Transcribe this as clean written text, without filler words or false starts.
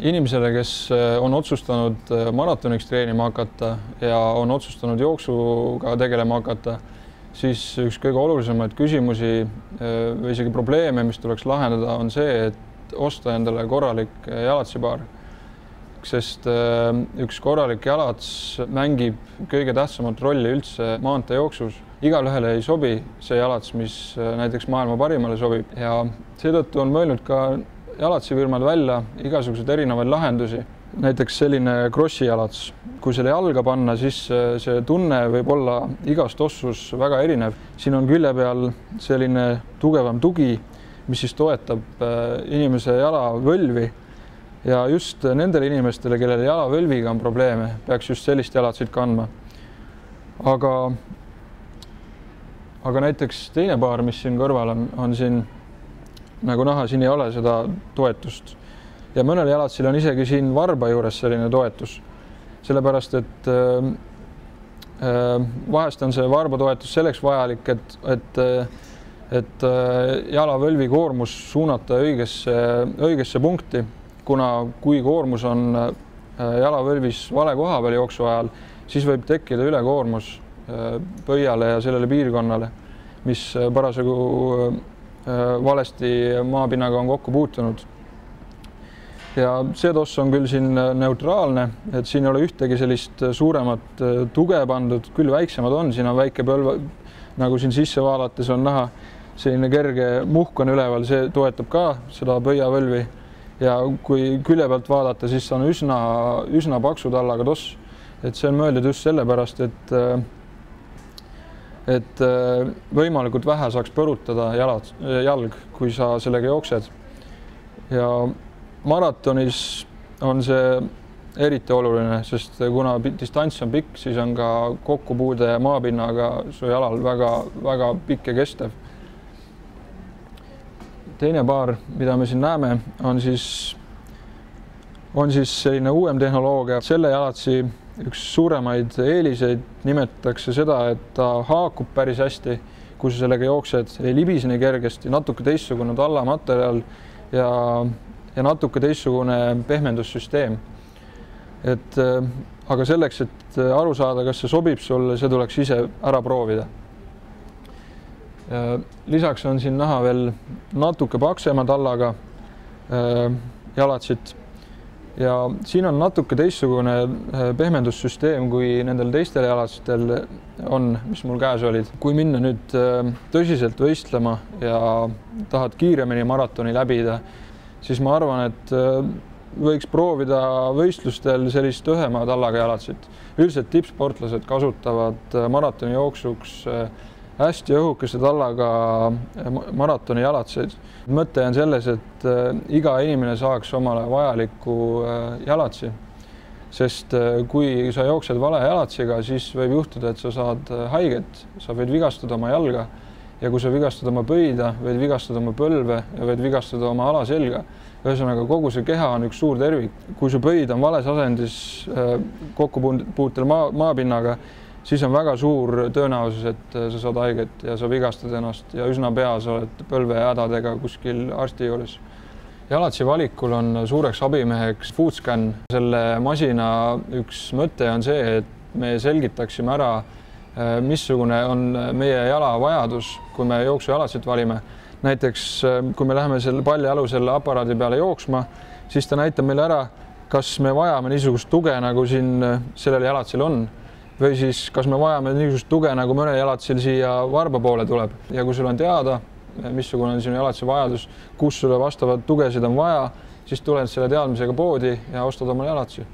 inimesele, kes on otsustanud maratoniks treenima hakata ja on otsustanud jooksuga tegelema hakata, siis üks kõige olulisemaid küsimusi või isegi probleeme, mis tuleks lahendada, on see, et osta endale korralik jalatsipaar. Sest üks korralik jalats mängib kõige tähtsamat rolli üldse maanteejooksus. Igalühele ei sobi see jalats, mis näiteks maailma parimale sobib, ja seetõttu on mõelnud ka jalatsifirmad välja igasuguseid erinevaid lahendusi. Näiteks selline krossi jalats. Kui selle jalga panna, siis see tunne võib olla igast ossus väga erinev. Siin on külje peal selline tugevam tugi, mis siis toetab inimese jalavõlvi. Ja just nendele inimestele, kellele jalavõlviga on probleeme, peaks just sellist jalatsit kandma. Aga näiteks teine paar, mis siin kõrval on siin, nagu näha, siin ei ole seda toetust. Ja mõnel jalatsil on isegi siin varba juures selline toetus. Sellepärast, et vahest on see varba toetus selleks vajalik, et jalavõlvi koormus suunata õigesse punkti. Kuna kui koormus on jalavõlvis vale koha peal jooksu ajal, siis võib tekkida ülekoormus pöiale ja sellele piirkonnale, mis parasjagu valesti maapinnaga on kokku puutunud. Ja see toss on küll siin neutraalne, et siin ei ole ühtegi sellist suuremat tuge pandud, küll väiksemad on, siin on väike põlv, nagu siin sisse vaadates on näha, selline kerge muhk on üleval, see toetab ka seda pöiavõlvi. Ja kui külje pealt vaadata, siis on üsna paksu tallaga toss. Et see on mõeldud just sellepärast, et võimalikult vähe saaks põrutada jalg, kui sa sellega jooksed. Ja maratonis on see eriti oluline, sest kuna distants on pikk, siis on ka kokkupuude maapinnaga su jalal väga pikk ja kestev. Teine paar, mida me siin näeme, on siis selline uuem tehnoloogia. Selle jalatsi üks suuremaid eeliseid nimetatakse seda, et ta haakub päris hästi, kui sa sellega jooksed, ei libise nii kergesti, natuke teistsugune tallamaterjal ja natuke teistsugune pehmendussüsteem. Aga selleks, et aru saada, kas see sobib sulle, see tuleks ise ära proovida. Lisaks on siin näha veel natuke paksema tallaga jalatsit ja siin on natuke teistsugune pehmendussüsteem, kui nendel teistel jalatsitel on, mis mul käes olid. Kui minna nüüd tõsiselt võistlema ja tahad kiiremini maratoni läbida, siis ma arvan, et võiks proovida võistlustel sellist õhema tallaga jalatsit. Üldiselt tippsportlased kasutavad maratoni jooksuks hästi õhukese tallaga maratoni jalatseid. Mõte on selles, et iga inimene saaks omale vajaliku jalatsi, sest kui sa jooksed vale jalatsiga, siis võib juhtuda, et sa saad haiget, sa võid vigastada oma jalga ja kui sa vigastad oma pöida, võid vigastada oma põlve ja võid vigastada oma alaselga. Ühesõnaga, kogu see keha on üks suur tervik. Kui su pöid on vales asendis kokkupuutel maapinnaga, siis on väga suur tõenäosus, et sa saad haiget ja sa vigastad ennast ja üsna pea sa oled põlvehädadega kuskil arsti juures. Jalatsi valikul on suureks abimeheks Footscan. Selle masina üks mõte on see, et me selgitaksime ära, missugune on meie jala vajadus, kui me jooksujalatsit valime. Näiteks, kui me läheme selle pallialusele aparaadi peale jooksma, siis ta näitab meile ära, kas me vajame niisugust tuge, nagu siin sellel jalatsil on. Või siis, kas me vajame niisugust tuge, nagu mõne jalatsil siia varba poole tuleb. Ja kui sul on teada, missugune on sinu jalatsi vajadus, kus sulle vastavad tugesid on vaja, siis tuled selle teadmisega poodi ja ostad oma jalatsi.